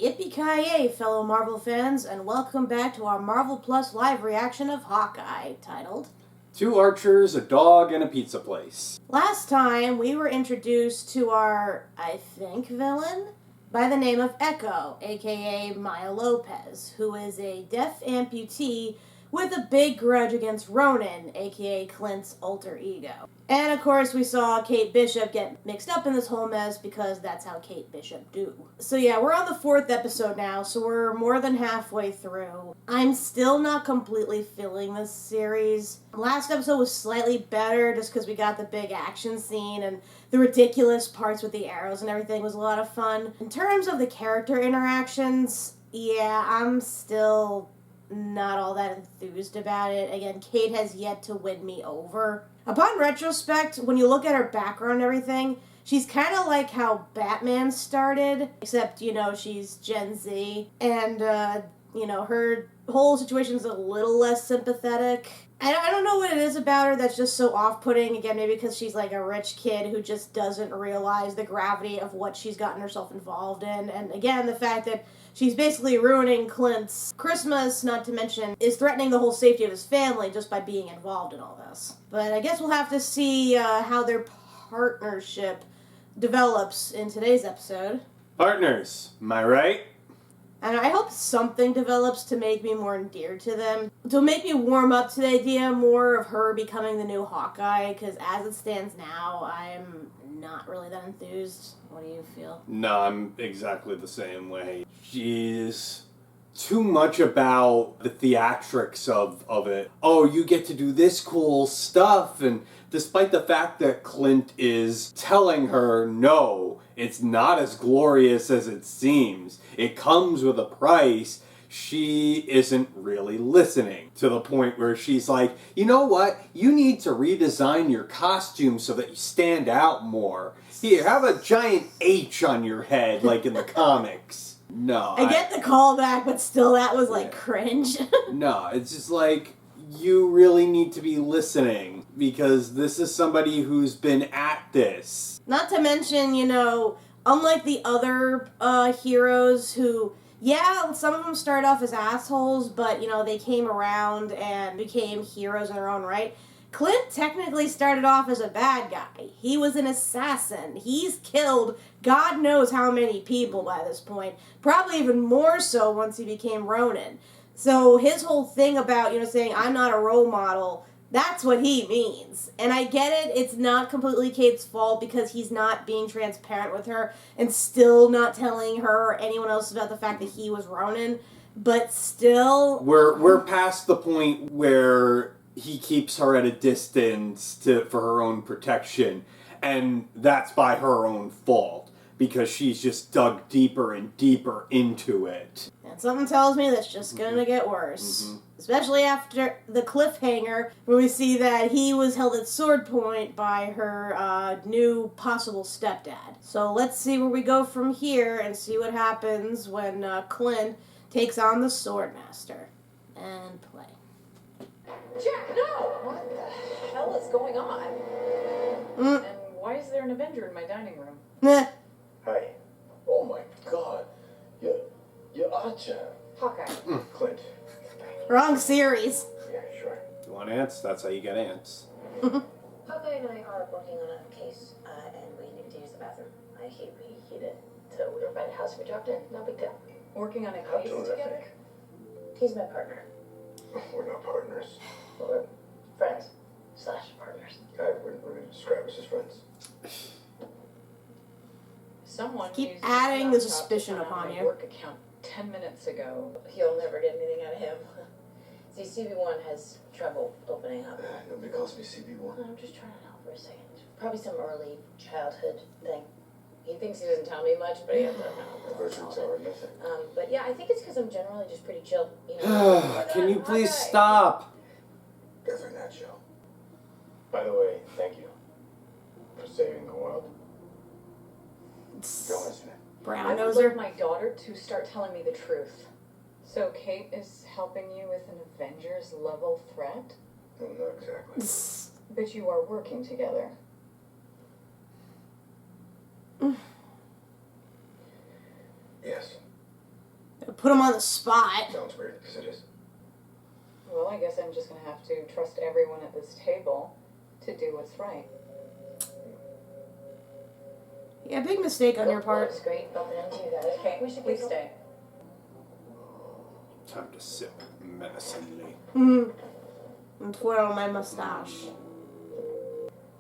Yippee-ki-yay, fellow Marvel fans, and welcome back to our Marvel Plus live reaction of Hawkeye, titled Two Archers, a Dog, and a Pizza Place. Last time, we were introduced to our, I think, villain by the name of Echo, aka Maya Lopez, who is a deaf amputee with a big grudge against Ronan, aka Clint's alter ego. And of course, we saw Kate Bishop get mixed up in this whole mess because that's how Kate Bishop do. So yeah, we're on the 4th episode now, so we're more than halfway through. I'm still not completely feeling this series. Last episode was slightly better just because we got the big action scene and the ridiculous parts with the arrows and everything was a lot of fun. In terms of the character interactions, yeah, I'm still not all that enthused about it. Again, Kate has yet to win me over. Upon retrospect, when you look at her background and everything, she's kind of like how Batman started, except, she's Gen Z, and, her whole situation's a little less sympathetic. I don't know what it is about her that's just so off-putting, again, maybe because she's like a rich kid who just doesn't realize the gravity of what she's gotten herself involved in, and again, the fact that she's basically ruining Clint's Christmas, not to mention, is threatening the whole safety of his family just by being involved in all this. But I guess we'll have to see how their partnership develops in today's episode. Partners, am I right? And I hope something develops to make me more endeared to them. To make me warm up to the idea more of her becoming the new Hawkeye, because as it stands now, I'm not really that enthused. What do you feel? No, I'm exactly the same way. She's too much about the theatrics of it. Oh, you get to do this cool stuff, and despite the fact that Clint is telling her, no, it's not as glorious as it seems. It comes with a price. She isn't really listening to the point where she's like, you know what? You need to redesign your costume so that you stand out more. Here, have a giant H on your head like in the comics. No. I get the callback, but still that was like cringe. No, it's just like, you really need to be listening because this is somebody who's been at this. Not to mention, unlike the other heroes who, yeah, some of them started off as assholes, but, they came around and became heroes in their own right. Clint technically started off as a bad guy. He was an assassin. He's killed God knows how many people by this point. Probably even more so once he became Ronin. So his whole thing about, saying, I'm not a role model, that's what he means. And I get it, it's not completely Kate's fault because he's not being transparent with her and still not telling her or anyone else about the fact that he was Ronin. But still... We're past the point where he keeps her at a distance for her own protection. And that's by her own fault. Because she's just dug deeper and deeper into it. And something tells me that's just gonna get worse. Mm-hmm. Especially after the cliffhanger, where we see that he was held at sword point by her new possible stepdad. So let's see where we go from here and see what happens when Clint takes on the Swordmaster. And play. Jack, no! What the hell is going on? And why is there an Avenger in my dining room? Nah. Hi. Oh my God. You're Archer. Hawkeye. Clint. Wrong series. Yeah, sure. You want ants? That's how you get ants. Hawkeye and I are working on a case, and we need to use the bathroom. I hate it. So we were by the house we dropped in. No big deal. Working on a How case terrific. together? He's my partner. We're not partners. Well, we're friends / partners. I wouldn't describe us as friends. Someone Keep used adding his the laptop suspicion to find upon my you. work account 10 minutes ago. You'll never get anything out of him. See, CB1 has trouble opening up. Nobody calls me CB1. I'm just trying to help for a second. Probably some early childhood thing. He thinks he doesn't tell me much, but he ends up not. Versions are nothing. But yeah, I think it's because I'm generally just pretty chill. Can you please stop? Definitely that show. By the way, thank you for saving the world. Don't listen. Brown I would noser. like my daughter to start telling me the truth. So Kate is helping you with an Avengers level threat? No, not exactly. But you are working together. Yes. Put him on the spot. Sounds weird, because it is. Well, I guess I'm just gonna have to trust everyone at this table to do what's right. Yeah, big mistake on your part. It's great bumping into you guys. Okay, We should please get stay. Time to sit menacingly. And twirl my mustache.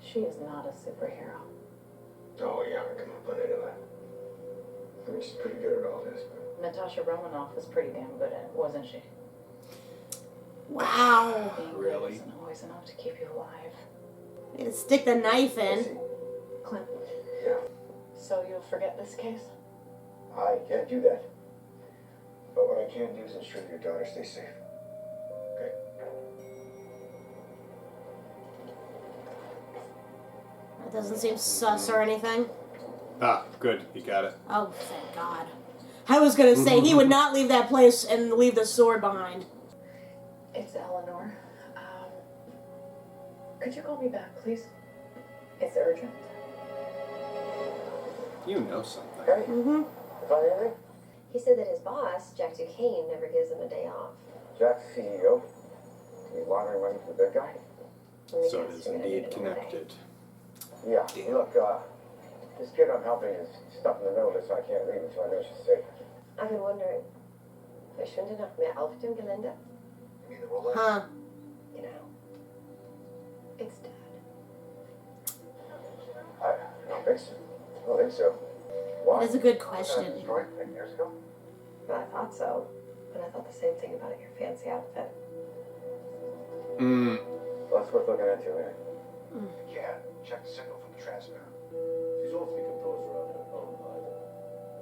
She is not a superhero. Oh, yeah, come on, put into that. I mean, she's pretty good at all this, but... Natasha Romanoff was pretty damn good at it, wasn't she? Wow. Being good Really? isn't always enough to keep you alive. You gotta stick the knife in. Clint, Yeah, so you'll forget this case? I can't do that. But what I can do is ensure that your daughter stays safe. Okay? That doesn't seem sus or anything. Ah, good. You got it. Oh, thank God. I was gonna say, he would not leave that place and leave the sword behind. It's Eleanor. Could you call me back, please? It's urgent. You know something. Hey, Mm-hmm. find anything? He said that his boss, Jack Duquesne, never gives him a day off. Jack's CEO. He's laundering money for the big guy? So it is indeed connected. Yeah, look, this kid I'm helping is stuck in the middle of this, so I can't leave until I know she's safe. I've been wondering, verschwinde noch mehr auf dem Gelände? You mean the Rolex? Huh. You know, it's Dad. I don't think so. I don't think so. Why? That's a good Was question. that destroyed 10 years ago? I thought so, but I thought the same thing about your fancy outfit. Hmm. Well, that's worth looking into later. Yeah, check the signal from the transmitter. She's awfully composed around her own island.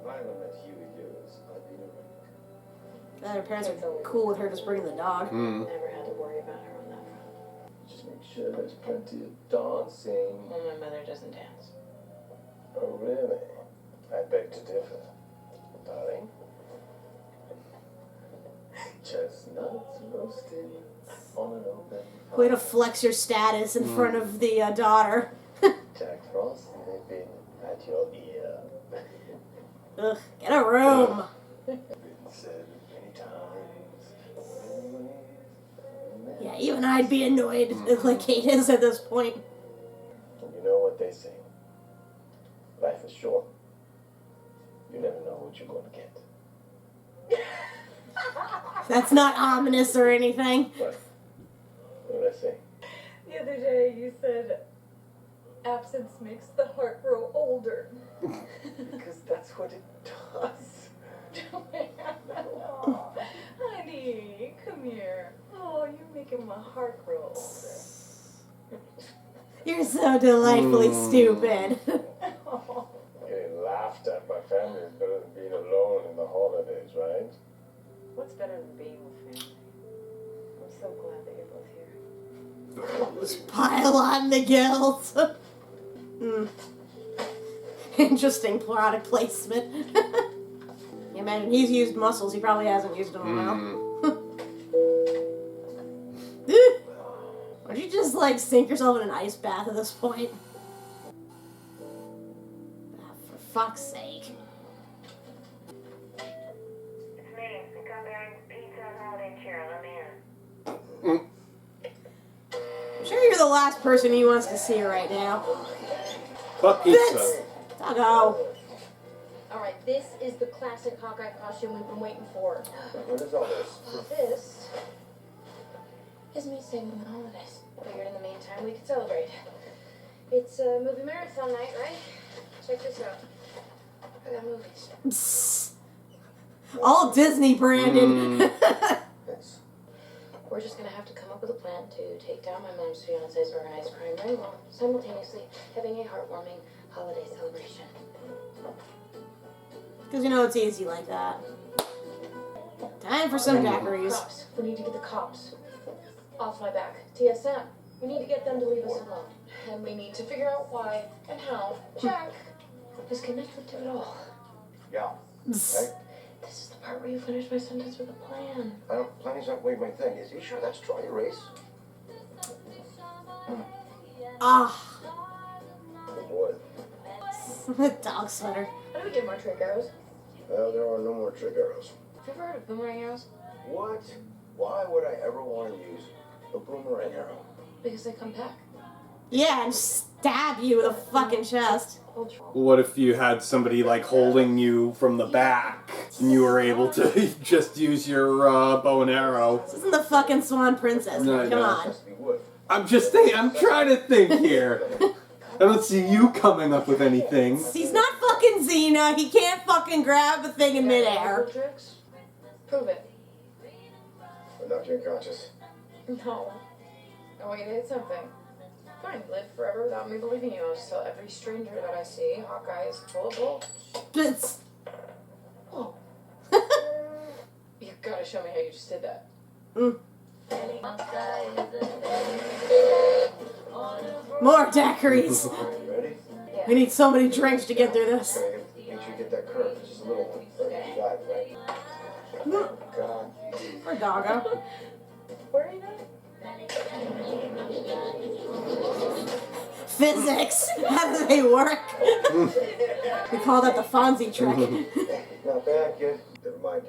If I ever met Huey Lewis, I'd be nervous. Glad her parents are cool with her just bringing the dog. Never had to worry about her on that front. Just make sure there's plenty of dancing. Well, my mother doesn't dance. Oh, really? I beg to differ. Darling? Chestnuts roasting on an open fire. Way to flex your status in front of the daughter. Jack Frost nipping at your ear. Ugh, get a room. Been said many times. Yeah, even I'd be annoyed like Kate is at this point. You know what they say. Life is short. You never know what you're going to get. That's not ominous or anything. What? What did I say? The other day you said, absence makes the heart grow older. Because that's what it does. Honey, come here. Oh, you're making my heart grow older. You're so delightfully stupid. Getting laughed at by family is better than being alone in the holidays, right? What's better than being with family? I'm so glad that you're both here. Just pile on the guilt. Interesting product placement. You imagine he's used muscles, he probably hasn't used them well. Why don't you just like sink yourself in an ice bath at this point? Ah, for fuck's sake. It's me. I come bearing pizza and holiday cheer. Let me in. I'm sure you're the last person he wants to see right now. But pizza. Vince! Doggo. Alright, this is the classic Hawkeye costume we've been waiting for. What is all this? This is me saving the holidays. Figured in the meantime we could celebrate. It's a movie marathon night, right? Check this out. I got movies. Psst. All Disney branded. Thanks. We're just gonna have to come up with a plan to take down my mom's fiance's organized crime ring while simultaneously having a heartwarming holiday celebration. Because you know it's easy like that. Time for some daiquiris. Cops. We need to get the cops off my back. TSM. We need to get them to leave us alone. And we need to figure out why and how Jack is connected to it all. Yeah. Psst. Right? This is the part where you finish my sentence with a plan. Planning's not way my thing. Is he sure that's dry erase? Ah. Oh boy. Dog sweater. How do we get more trick arrows? Well, there are no more trick arrows. you ever heard of boomerang arrows? What? Why would I ever want to use a boomerang arrow? Because they come back. Yeah, and stab you with a fucking chest. What if you had somebody like holding you from the back and you were able to just use your bow and arrow? This isn't the fucking Swan Princess. No, Come no. on. Has to be wood. I'm just thinking, I'm trying to think here. I don't see you coming up with anything. He's not fucking Xena. He can't fucking grab a thing in midair. Tricks? Prove it. But knock you unconscious. No. I want you to hit something. Fine, live forever without me believing you. I'll just tell every stranger that I see Hawkeye is full of bull. It's... Oh. You gotta show me how you just did that. More daiquiris. Ready? We need so many drinks to get through this. Gotta make sure you get that curve. Just a little dive, right? God. Or doggo. Where are you now? Physics. How do they work? We call that the Fonzie trick. Not bad, kid. Never mind.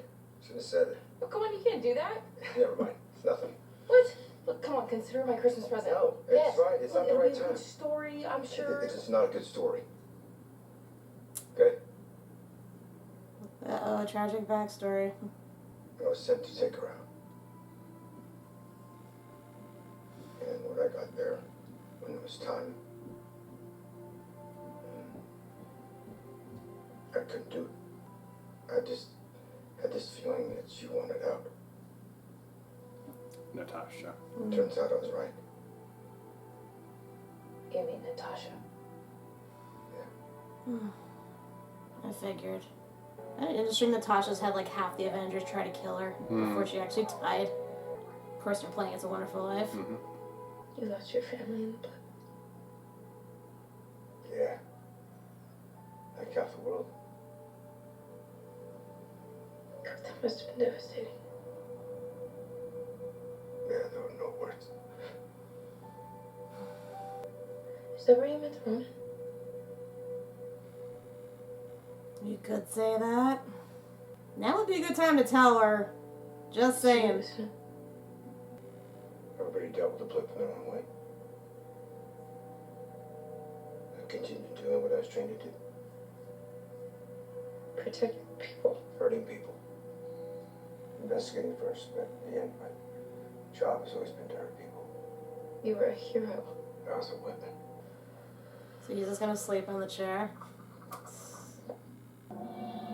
Should have said it. Oh, come on, you can't do that. Never mind. It's nothing. What? Look, come on, consider it my Christmas present. No, it's right. It's not the it'll right be a time. good story, I'm sure. It's just not a good story. Okay? Uh-oh, a tragic backstory. I was sent to take her out. And when I got there, when it was time, I couldn't do it. I just had this feeling that she wanted out. Natasha. Turns out I was right. You mean Natasha? I figured. Interesting, Natasha's had like half the Avengers try to kill her before she actually died. Of course, they're playing It's a Wonderful Life. You lost your family in the blood. Yeah. Like half the world. God, that must have been devastating. Yeah, there were no words. Is that where you met Roman? You could say that. Now would be a good time to tell her. Just saying. Everybody dealt with the blip in their own way. I continued doing what I was trained to do. Protecting people. Hurting people. Investigating first, but in the end, my job has always been to hurt people. You were a hero. I was a weapon. So he's just gonna sleep on the chair.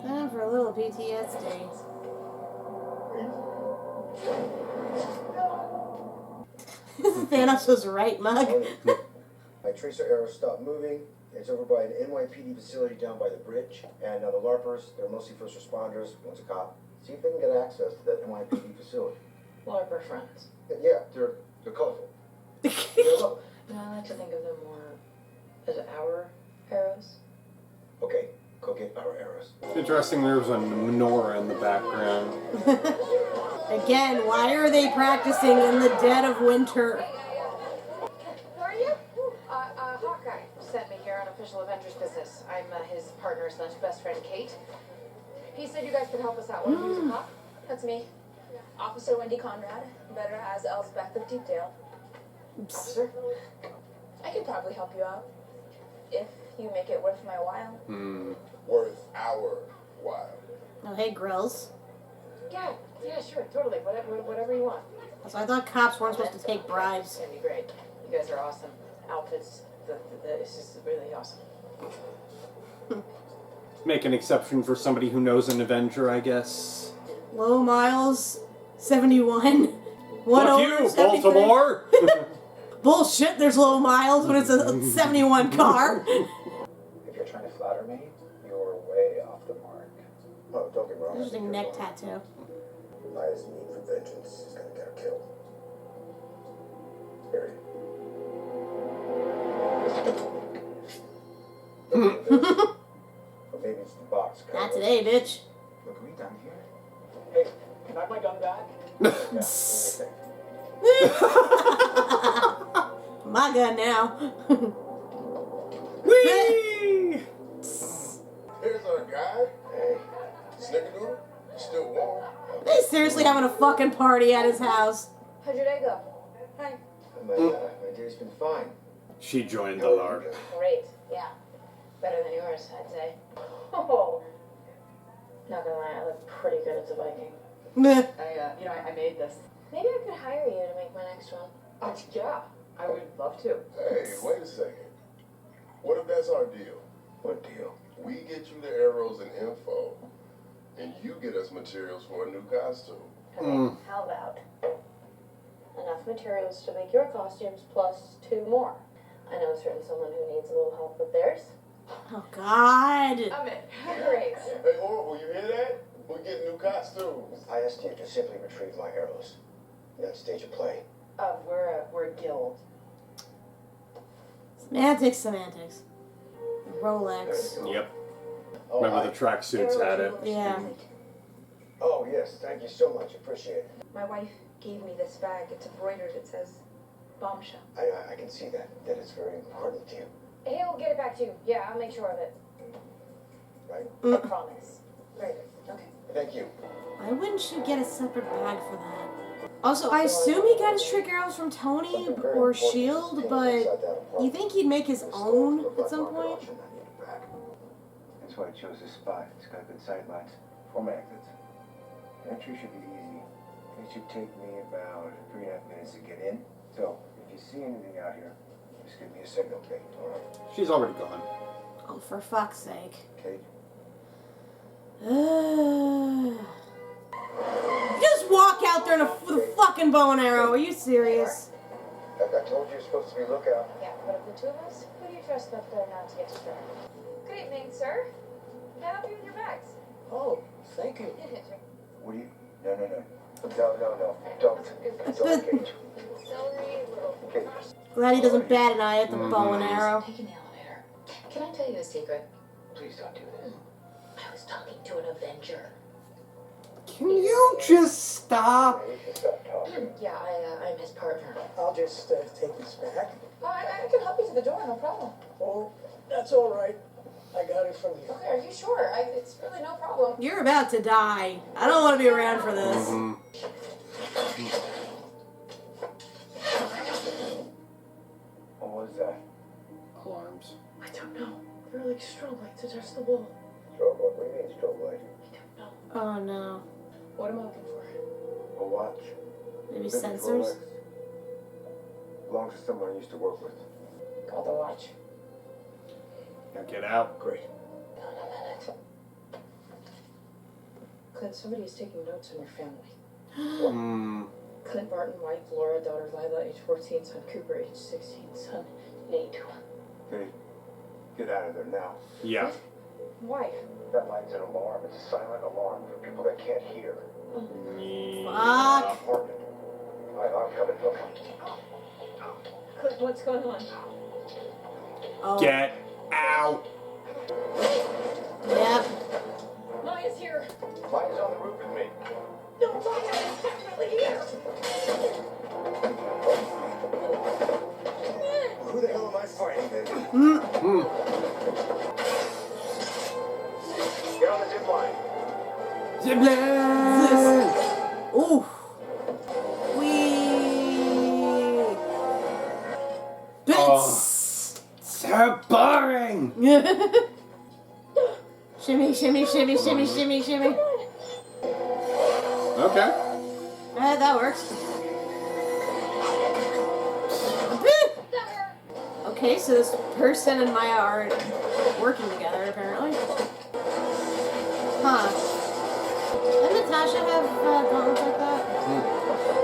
Time for a little PTSD. Thanos was right, Mug. My tracer arrow stopped moving. It's over by an NYPD facility down by the bridge. And the LARPers, they're mostly first responders. One's a cop. See if they can get access to that NYPD facility. LARPer friends. Yeah, they're colorful. They're low. No, I like to think of them more as our arrows. Okay, go get our arrows. Interesting, there was a menorah in the background. Again, why are they practicing in the dead of winter? How are you? Hawkeye sent me here on official Avengers business. I'm his partner slash best friend, Kate. He said you guys could help us out. Want to use a cop? That's me. Officer Wendy Conrad, better as Elsbeth of Ducktales. Officer? I could probably help you out. If you make it worth my while. Worth our while. Oh, hey, Grills. Yeah, sure, totally. Whatever you want. So I thought cops weren't supposed to take bribes. It's gonna be great. You guys are awesome. Outfits, this is really awesome. Make an exception for somebody who knows an Avenger, I guess. Low miles, 71. Fuck you, Baltimore! Bullshit, there's low miles when it's a 71 car. If you're trying to flatter me, you're way off the mark. Oh, don't get me wrong. Interesting neck tattoo. Maya's need for vengeance is gonna get her killed. Period. Or maybe it's the box. Not today, bitch. Look, are we done here? Hey, can I have my gun back? My gun now. Whee! Here's our guy. Hey, snickerdoodle, still warm. They seriously having a fucking party at his house. How'd your day go? Hi. My day's been fine. She joined the LARP. Great. Yeah. Better than yours, I'd say. Oh. Not gonna lie, I look pretty good as a Viking. Meh. I made this. Maybe I could hire you to make my next one. Yeah, I would love to. Hey, wait a second. What if that's our deal? What deal? We get you the arrows and info, and you get us materials for a new costume. Okay, how about enough materials to make your costumes plus 2 more? I know a certain someone who needs a little help with theirs. Oh, God. I'm in. Great. Hey, Oracle, you hear that? We're getting new costumes. I asked you to simply retrieve my arrows. That stage of play. We're a guild. Semantics. Rolex. Yep. Oh, Remember the tracksuits had it. Yeah. Oh, yes. Thank you so much. Appreciate it. My wife gave me this bag. It's embroidered. It says bombshell. I can see that. That is very important to you. He'll get it back to you. Yeah, I'll make sure of it. Right? I promise. Very good. Okay. Thank you. Why wouldn't you get a separate bag for that? Also, I assume he got his trick arrows from Tony or S.H.I.E.L.D., but you think he'd make his own at some point? That's why I chose this spot. It's got good sight lines. 4 exits. Entry should be easy. It should take me about 3.5 minutes to get in. So, if you see anything out here, just give me a signal, Kate. All right? She's already gone. Oh, for fuck's sake. Kate? Just walk out there with a fucking bow and arrow. Are you serious? I told you you're supposed to be lookout. Yeah, but of the 2 of us, who do you trust enough there now to get distracted? Good evening, sir. Can I help you with your bags? Oh, thank you. Sure. What do you... No. Don't, Kate. Celery, little Kate. Glad he doesn't bat an eye at the bow and arrow. Taking the elevator. Can I tell you a secret? Please don't do this. I was talking to an Avenger. Can you just stop? You should stop talking. Yeah, I'm his partner. I'll just take this back. Oh, I can help you to the door, no problem. Oh, that's all right. I got it from you. Okay, are you sure? It's really no problem. You're about to die. I don't want to be around for this. What was that? Alarms. I don't know. They're like strobe lights attached to the wall. Strobe light? What do you mean strobe light? I don't know. Oh, no. What am I looking for? A watch. Maybe 54 sensors? Lex. Belongs to someone I used to work with. Call the watch. Now get out. Great. In a minute. Clint, somebody is taking notes on your family. Clint Barton, wife Laura, daughter Lila, age 14, son Cooper, age 16, son Nate. Hey, get out of there now. Yeah. Why? That line's an alarm. It's a silent alarm for people that can't hear. Fuck. Important. I'm coming. Look. Clint, what's going on? Oh. Get out. Yep. Maya's here. Maya's on the roof with me. No, Maya is definitely here. Who the hell am I fighting then? Get on the zip line. Zipline. Ooh. Wee. Bits. So boring. Shimmy, shimmy, shimmy, shimmy, shimmy, shimmy. Okay. That works. Okay, so this person and Maya are working together, apparently. Huh. Doesn't Natasha have gauntlets like that?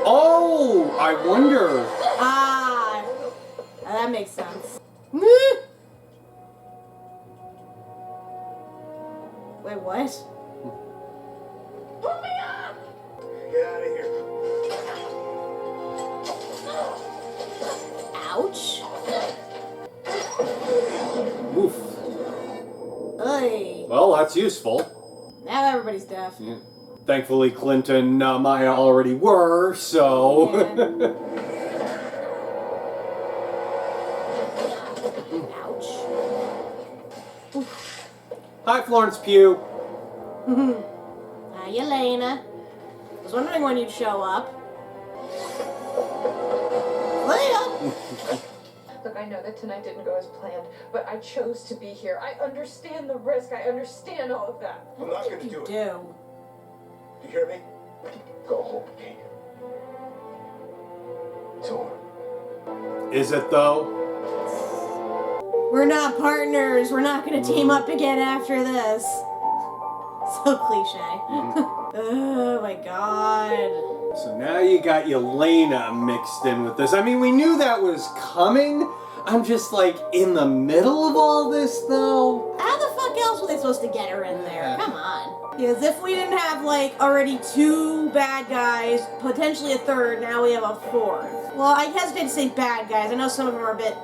Oh, I wonder. Ah, that makes sense. Wait, what? Pull me up! Get out of here. Ouch. Oof. Oy. Well, that's useful. Now everybody's deaf. Yeah. Thankfully, Clint and Maya already were, so. Yeah. Ouch. Hi, Florence Pugh. Hi. Yelena. I was wondering when you'd show up. Leah! Look, I know that tonight didn't go as planned, but I chose to be here. I understand the risk. I understand all of that. I'm not going to do it. Do. You hear me? Go home, Kate. It's over. Is it though? We're not partners. We're not gonna team up again after this. So cliche. Oh my god. So now you got Yelena mixed in with this. I mean, we knew that was coming. I'm just like, in the middle of all this though? How the fuck else were they supposed to get her in there? Come on. Yeah, as if we didn't have like already 2 bad guys, potentially a third, now we have a 4th. Well, I hesitate to say bad guys. I know some of them are a bit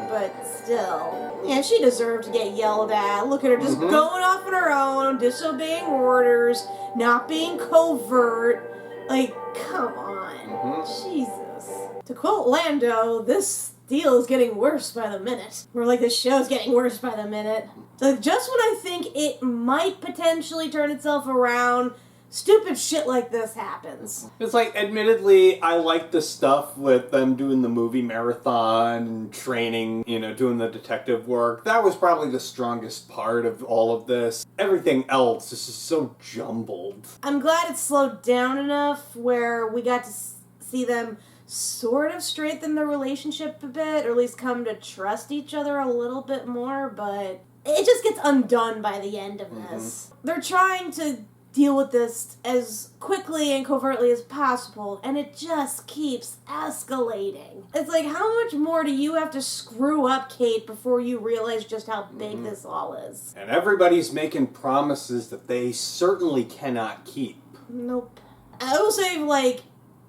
but still. Yeah, she deserved to get yelled at. Look at her just going off on her own, disobeying orders, not being covert. Like, come on. Jesus. To quote Lando, this deal is getting worse by the minute. Or like this show's getting worse by the minute. So just when I think it might potentially turn itself around, stupid shit like this happens. It's like, admittedly, I like the stuff with them doing the movie marathon and training, you know, doing the detective work. That was probably the strongest part of all of this. Everything else is just so jumbled. I'm glad it slowed down enough where we got to see them sort of strengthen their relationship a bit, or at least come to trust each other a little bit more, but it just gets undone by the end of this. They're trying to deal with this as quickly and covertly as possible, and it just keeps escalating. It's like, how much more do you have to screw up, Kate, before you realize just how big this all is? And everybody's making promises that they certainly cannot keep. Nope. I will say, like,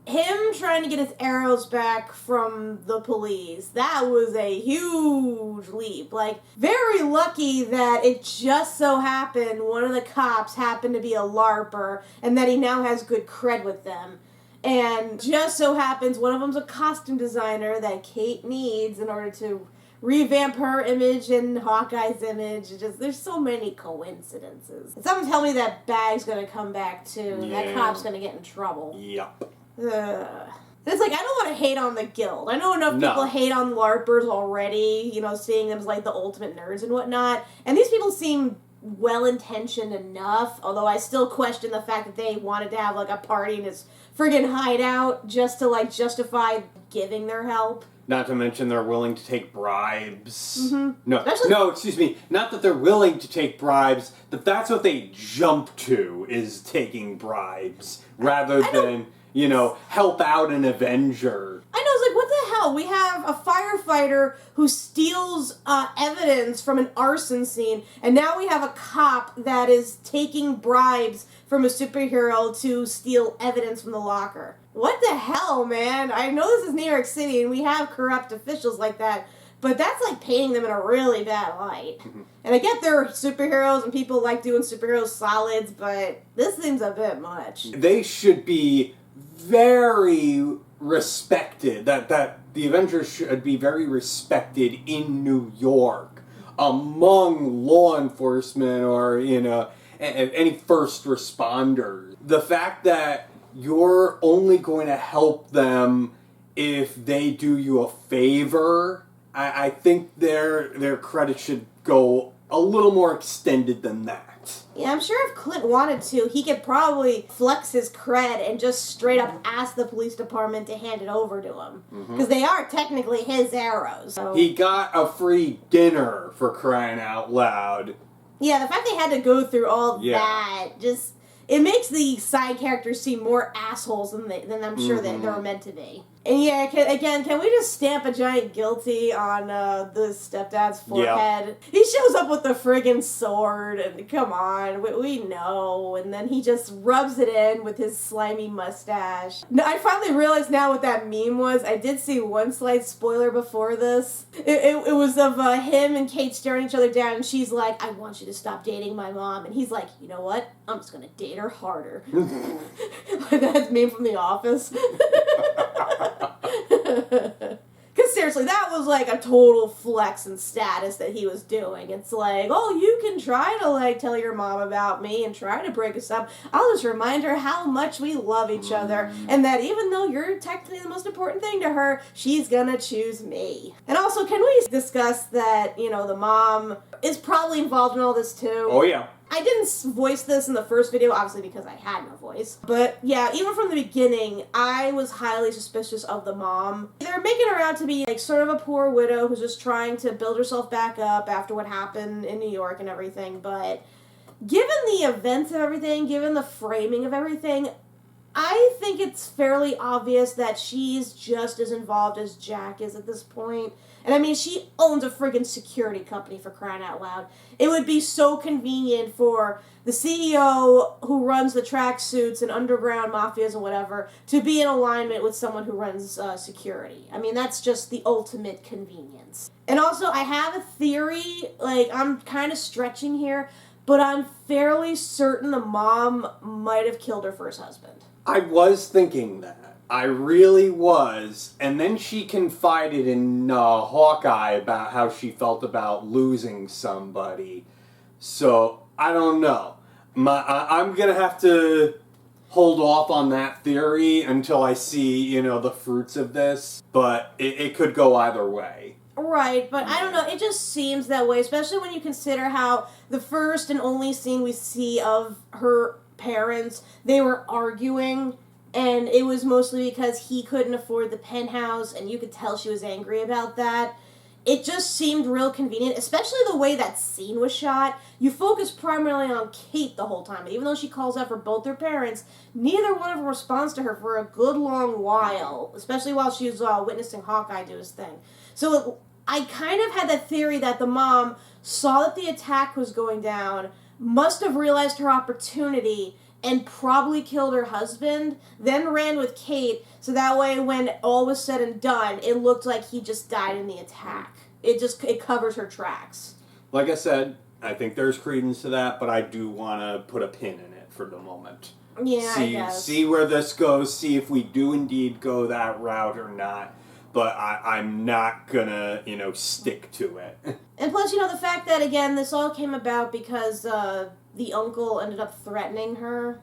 him trying to get his arrows back from the police, that was a huge leap. Like, very lucky that it just so happened one of the cops happened to be a LARPer and that he now has good cred with them. And just so happens one of them's a costume designer that Kate needs in order to revamp her image and Hawkeye's image. Just, there's so many coincidences. And someone tell me that bag's gonna come back too. Yeah. That cop's gonna get in trouble. Yup. It's like, I don't want to hate on the guild. I know enough people hate on LARPers already, you know, seeing them as like the ultimate nerds and whatnot. And these people seem well-intentioned enough, although I still question the fact that they wanted to have like a party in his friggin' hideout just to like justify giving their help. Not to mention they're willing to take bribes. Especially- No, excuse me. Not that they're willing to take bribes, that that's what they jump to, is taking bribes, rather than, you know, help out an Avenger. I know, it's like, what the hell? We have a firefighter who steals evidence from an arson scene, and now we have a cop that is taking bribes from a superhero to steal evidence from the locker. What the hell, man? I know this is New York City, and we have corrupt officials like that, but that's like painting them in a really bad light. And I get they're superheroes, and people like doing superhero solids, but this seems a bit much. They should be very respected, that the Avengers should be very respected in New York among law enforcement or, you know, any first responders. The fact that you're only going to help them if they do you a favor, I think their credit should go a little more extended than that. Yeah, I'm sure if Clint wanted to, he could probably flex his cred and just straight up ask the police department to hand it over to him. Because they are technically his arrows. So. He got a free dinner, for crying out loud. Yeah, the fact they had to go through all that, just, it makes the side characters seem more assholes than I'm sure that they're meant to be. And yeah, can we just stamp a giant guilty on the stepdad's forehead? Yeah. He shows up with the friggin' sword, and come on, we know. And then he just rubs it in with his slimy mustache. No, I finally realized now what that meme was. I did see one slight spoiler before this. It was of him and Kate staring each other down, and she's like, I want you to stop dating my mom. And he's like, you know what? I'm just gonna date her harder. That's meme from The Office. Because seriously, that was like a total flex in status that he was doing. It's like, oh, you can try to like tell your mom about me and try to break us up. I'll just remind her how much we love each other and that even though you're technically the most important thing to her, she's gonna choose me. And also, can we discuss that, you know, the mom is probably involved in all this too? Oh, yeah. I didn't voice this in the first video, obviously because I had no voice. But yeah, even from the beginning, I was highly suspicious of the mom. They're making her out to be like sort of a poor widow who's just trying to build herself back up after what happened in New York and everything. But given the events of everything, given the framing of everything, I think it's fairly obvious that she's just as involved as Jack is at this point. And I mean, she owns a friggin' security company, for crying out loud. It would be so convenient for the CEO who runs the Tracksuits and underground mafias and whatever to be in alignment with someone who runs security. I mean, that's just the ultimate convenience. And also, I have a theory, like, I'm kind of stretching here, but I'm fairly certain the mom might have killed her first husband. I was thinking that. I really was. And then she confided in Hawkeye about how she felt about losing somebody. So, I don't know. I'm going to have to hold off on that theory until I see, you know, the fruits of this. But it could go either way. Right, but I don't know, it just seems that way, especially when you consider how the first and only scene we see of her parents, they were arguing, and it was mostly because he couldn't afford the penthouse, and you could tell she was angry about that. It just seemed real convenient, especially the way that scene was shot. You focus primarily on Kate the whole time, but even though she calls out for both her parents, neither one of them responds to her for a good long while, especially while she was witnessing Hawkeye do his thing. So I kind of had that theory that the mom saw that the attack was going down, must have realized her opportunity, and probably killed her husband, then ran with Kate, so that way when all was said and done, it looked like he just died in the attack. It covers her tracks. Like I said, I think there's credence to that, but I do want to put a pin in it for the moment. Yeah, I guess. See where this goes, see if we do indeed go that route or not. But I'm not gonna, you know, stick to it. And plus, you know, the fact that, again, this all came about because the uncle ended up threatening her.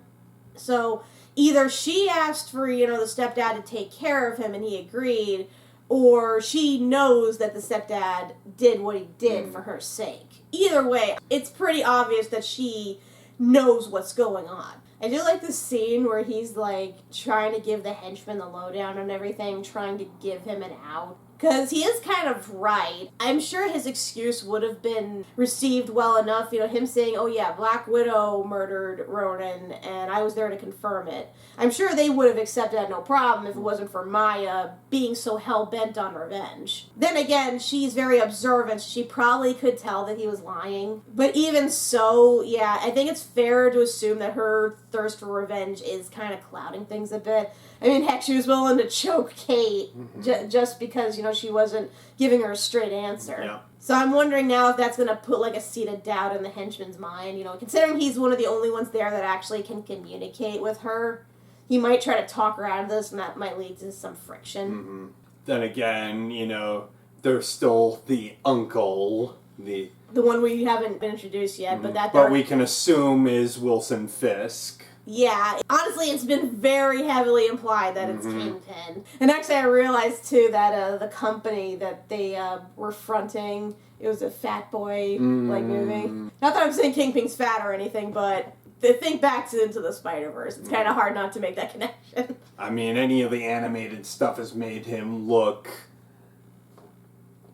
So either she asked for, you know, the stepdad to take care of him and he agreed, or she knows that the stepdad did what he did for her sake. Either way, it's pretty obvious that she knows what's going on. I do like the scene where he's, like, trying to give the henchman the lowdown and everything, trying to give him an out. Because he is kind of right. I'm sure his excuse would have been received well enough. You know, him saying, oh yeah, Black Widow murdered Ronan, and I was there to confirm it. I'm sure they would have accepted that no problem if it wasn't for Maya being so hell-bent on revenge. Then again, she's very observant. She probably could tell that he was lying. But even so, yeah, I think it's fair to assume that her thirst for revenge is kind of clouding things a bit. I mean, heck, she was willing to choke Kate just because, you know, she wasn't giving her a straight answer. Yeah. So I'm wondering now if that's going to put, like, a seed of doubt in the henchman's mind. You know, considering he's one of the only ones there that actually can communicate with her, he might try to talk her out of this, and that might lead to some friction. Then again, you know, there's still the uncle, the one we haven't been introduced yet, but we can assume is Wilson Fisk. Yeah, honestly, it's been very heavily implied that it's Kingpin. And actually, I realized, too, that the company that they were fronting, it was a fat boy, like, movie. Not that I'm saying Kingpin's fat or anything, but to think back to Into the Spider-Verse, it's kind of hard not to make that connection. I mean, any of the animated stuff has made him look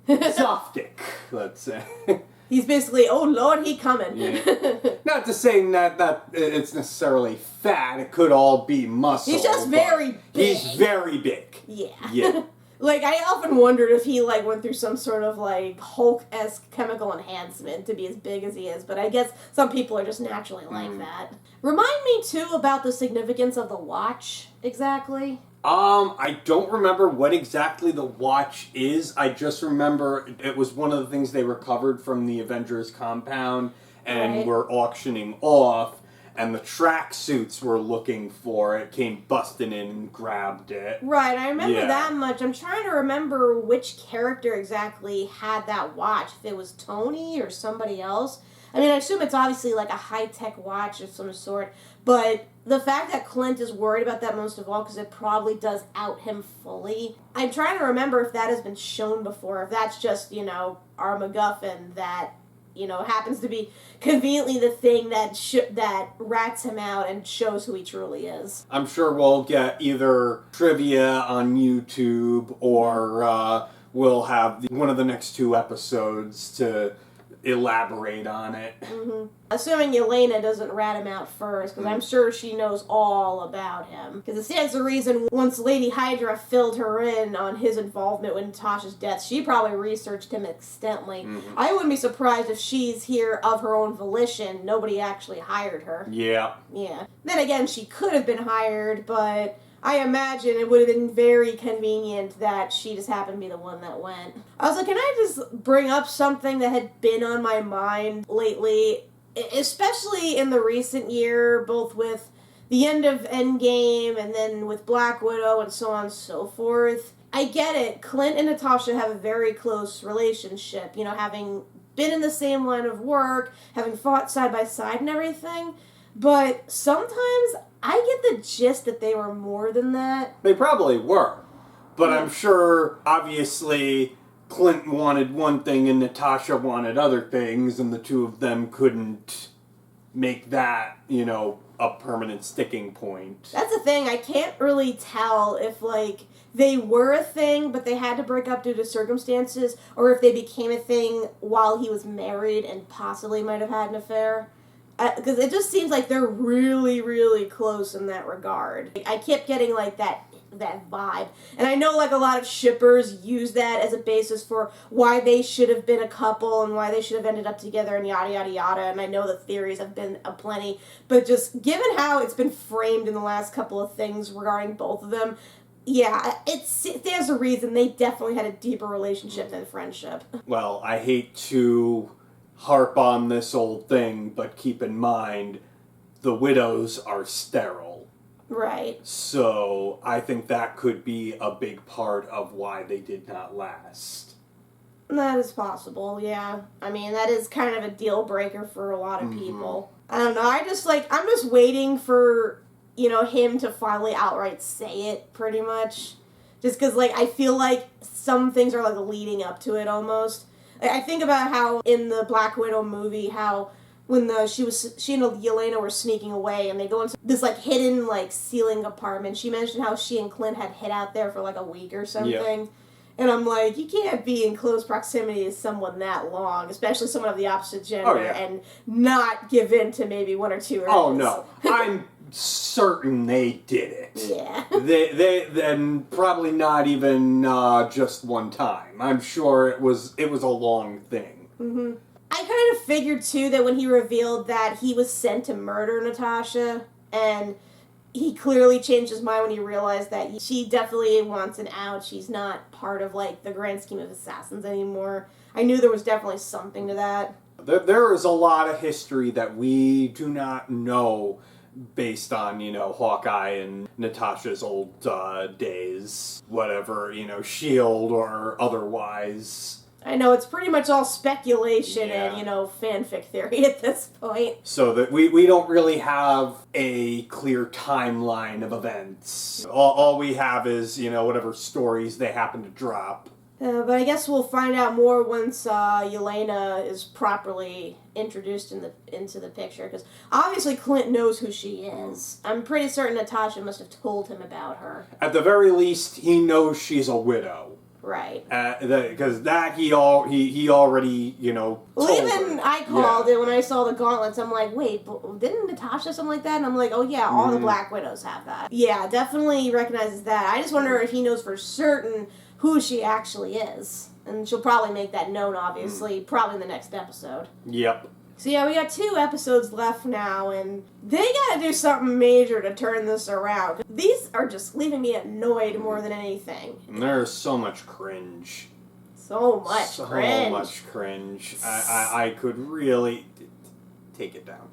softic, let's say. He's basically, oh Lord, he coming. Yeah. Not to say that it's necessarily fat. It could all be muscle. He's just very big. He's very big. Yeah. Like, I often wondered if he, like, went through some sort of, like, Hulk-esque chemical enhancement to be as big as he is, but I guess some people are just naturally like that. Remind me, too, about the significance of the watch, exactly. I don't remember what exactly the watch is. I just remember it was one of the things they recovered from the Avengers compound and were auctioning off. and the Tracksuits were looking for it, came busting in and grabbed it. Right, I remember that much. I'm trying to remember which character exactly had that watch. If it was Tony or somebody else. I mean, I assume it's obviously like a high-tech watch of some sort, but the fact that Clint is worried about that most of all, because it probably does out him fully. I'm trying to remember if that has been shown before, if that's just, our MacGuffin that, happens to be conveniently the thing that rats him out and shows who he truly is. I'm sure we'll get either trivia on YouTube or we'll have one of the next 2 episodes to elaborate on it. Mm-hmm. Assuming Yelena doesn't rat him out first, because I'm sure she knows all about him. Because it stands to reason, once Lady Hydra filled her in on his involvement with Natasha's death, she probably researched him extensively. Mm-hmm. I wouldn't be surprised if she's here of her own volition. Nobody actually hired her. Yeah. Yeah. Then again, she could have been hired, but I imagine it would have been very convenient that she just happened to be the one that went. I was like, can I just bring up something that had been on my mind lately, especially in the recent year, both with the end of Endgame and then with Black Widow and so on and so forth. I get it. Clint and Natasha have a very close relationship, having been in the same line of work, having fought side by side and everything. But sometimes I get the gist that they were more than that. They probably were. But I'm sure, obviously, Clint wanted one thing and Natasha wanted other things, and the two of them couldn't make that, a permanent sticking point. That's the thing. I can't really tell if, they were a thing, but they had to break up due to circumstances, or if they became a thing while he was married and possibly might have had an affair. Because it just seems like they're really, really close in that regard. I kept getting, that vibe. And I know, a lot of shippers use that as a basis for why they should have been a couple and why they should have ended up together and yada, yada, yada. And I know the theories have been aplenty. But just given how it's been framed in the last couple of things regarding both of them, yeah, there's a reason they definitely had a deeper relationship than friendship. Well, I hate to harp on this old thing, but keep in mind, the widows are sterile. Right. So, I think that could be a big part of why they did not last. That is possible, yeah. I mean, that is kind of a deal breaker for a lot of people. I don't know, I'm just waiting for, him to finally outright say it, pretty much. Just because, I feel like some things are, leading up to it, almost. I think about how in the Black Widow movie, how when she and Yelena were sneaking away and they go into this hidden ceiling apartment, she mentioned how she and Clint had hid out there for a week or something. Yeah. And I'm like, you can't be in close proximity to someone that long, especially someone of the opposite gender, and not give in to maybe one or two urges. Oh no, I'm certain they did it. Yeah. They and probably not even just one time. I'm sure it was a long thing. Mm-hmm. I kind of figured too that when he revealed that he was sent to murder Natasha, and he clearly changed his mind when he realized that she definitely wants an out. She's not part of the grand scheme of assassins anymore. I knew there was definitely something to that. There is a lot of history that we do not know based on, Hawkeye and Natasha's old days, whatever, S.H.I.E.L.D. or otherwise. I know, it's pretty much all speculation and, fanfic theory at this point. So that we don't really have a clear timeline of events. All we have is, whatever stories they happen to drop. But I guess we'll find out more once Yelena is properly introduced into the picture, because obviously Clint knows who she is. I'm pretty certain Natasha must have told him about her. At the very least, he knows she's a widow. Right. Because that he already, told well, even her. I called it when I saw the gauntlets. I'm like, wait, didn't Natasha something like that? And I'm like, oh yeah, all the Black Widows have that. Yeah, definitely recognizes that. I just wonder if he knows for certain who she actually is. And she'll probably make that known, obviously, probably in the next episode. Yep. So yeah, we got 2 episodes left now, and they gotta do something major to turn this around. These are just leaving me annoyed more than anything. And there's so much cringe. So much cringe. I could really... Take it down.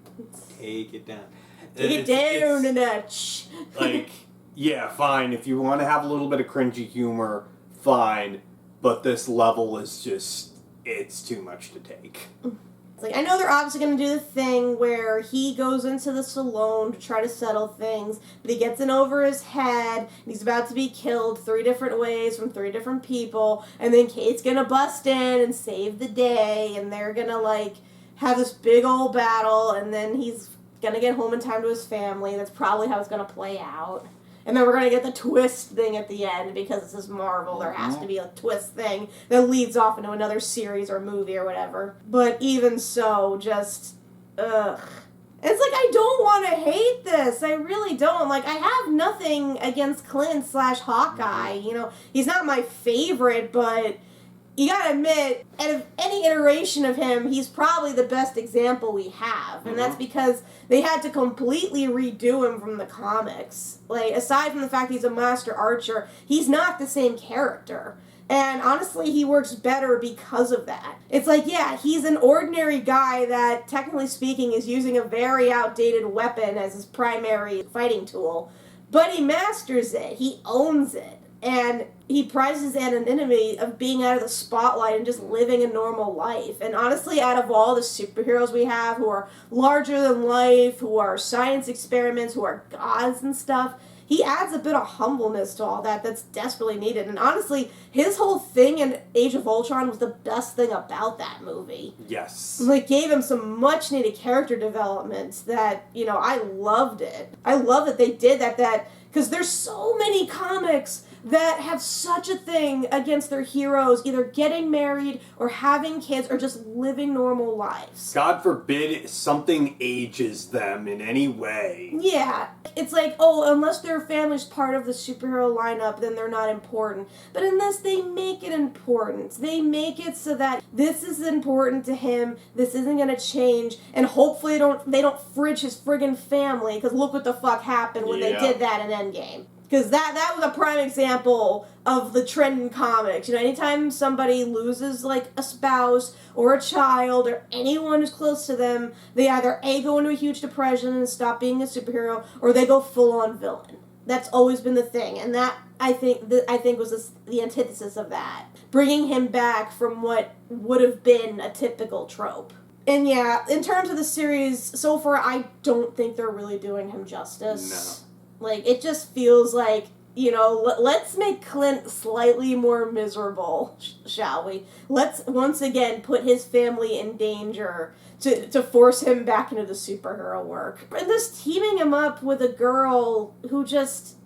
Take it down. Take it down a notch. Like, yeah, fine. If you want to have a little bit of cringy humor, fine. But this level is just, it's too much to take. It's like, I know they're obviously going to do the thing where he goes into the saloon to try to settle things, but he gets in over his head, and he's about to be killed 3 different ways from 3 different people, and then Kate's going to bust in and save the day, and they're going to, like, have this big old battle, and then he's going to get home in time to his family. That's probably how it's going to play out. And then we're going to get the twist thing at the end, because this is Marvel. There has to be a twist thing that leads off into another series or movie or whatever. But even so, just, ugh. It's like, I don't want to hate this. I really don't. Like, I have nothing against Clint / Hawkeye. You know, he's not my favorite, but you gotta admit, out of any iteration of him, he's probably the best example we have. And that's because they had to completely redo him from the comics. Like, aside from the fact he's a master archer, he's not the same character. And honestly, he works better because of that. It's like, yeah, he's an ordinary guy that, technically speaking, is using a very outdated weapon as his primary fighting tool. But he masters it. He owns it. And he prizes anonymity of being out of the spotlight and just living a normal life. And honestly, out of all the superheroes we have who are larger than life, who are science experiments, who are gods and stuff, he adds a bit of humbleness to all that that's desperately needed. And honestly, his whole thing in Age of Ultron was the best thing about that movie. Yes. Like, gave him some much-needed character development that, you know, I loved it. I love that they did that, because there's so many comics that have such a thing against their heroes either getting married or having kids or just living normal lives. God forbid something ages them in any way. Yeah. It's like, oh, unless their family's part of the superhero lineup, then they're not important. But unless they make it important, they make it so that this is important to him, this isn't gonna change, and hopefully they don't fridge his friggin' family, because look what the fuck happened when they did that in Endgame. Because that was a prime example of the trend in comics. You know, anytime somebody loses, like, a spouse or a child or anyone who's close to them, they either A, go into a huge depression and stop being a superhero, or they go full-on villain. That's always been the thing. And that, I think was the antithesis of that. Bringing him back from what would have been a typical trope. And yeah, in terms of the series, so far, I don't think they're really doing him justice. No. Like, it just feels like, you know, let's make Clint slightly more miserable, shall we? Let's, once again, put his family in danger to force him back into the superhero work. And this teaming him up with a girl who just,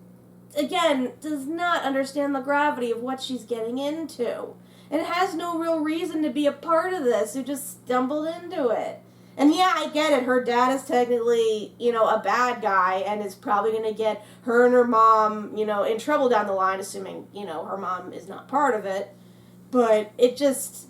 again, does not understand the gravity of what she's getting into. And has no real reason to be a part of this, who just stumbled into it. And yeah, I get it. Her dad is technically, you know, a bad guy and is probably going to get her and her mom, you know, in trouble down the line, assuming, you know, her mom is not part of it. But it is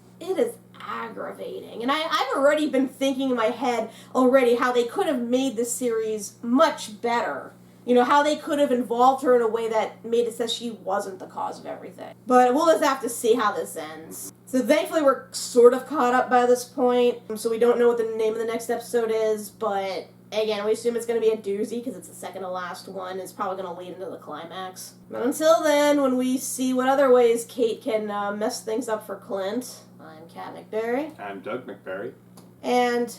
aggravating. And I've already been thinking in my head already how they could have made this series much better. You know, how they could have involved her in a way that made it so she wasn't the cause of everything. But we'll just have to see how this ends. So thankfully we're sort of caught up by this point. So we don't know what the name of the next episode is, but again, we assume it's going to be a doozy because it's the second to last one. It's probably going to lead into the climax. But until then, when we see what other ways Kate can mess things up for Clint, I'm Kat MacBerrie. I'm Doug MacBerrie. And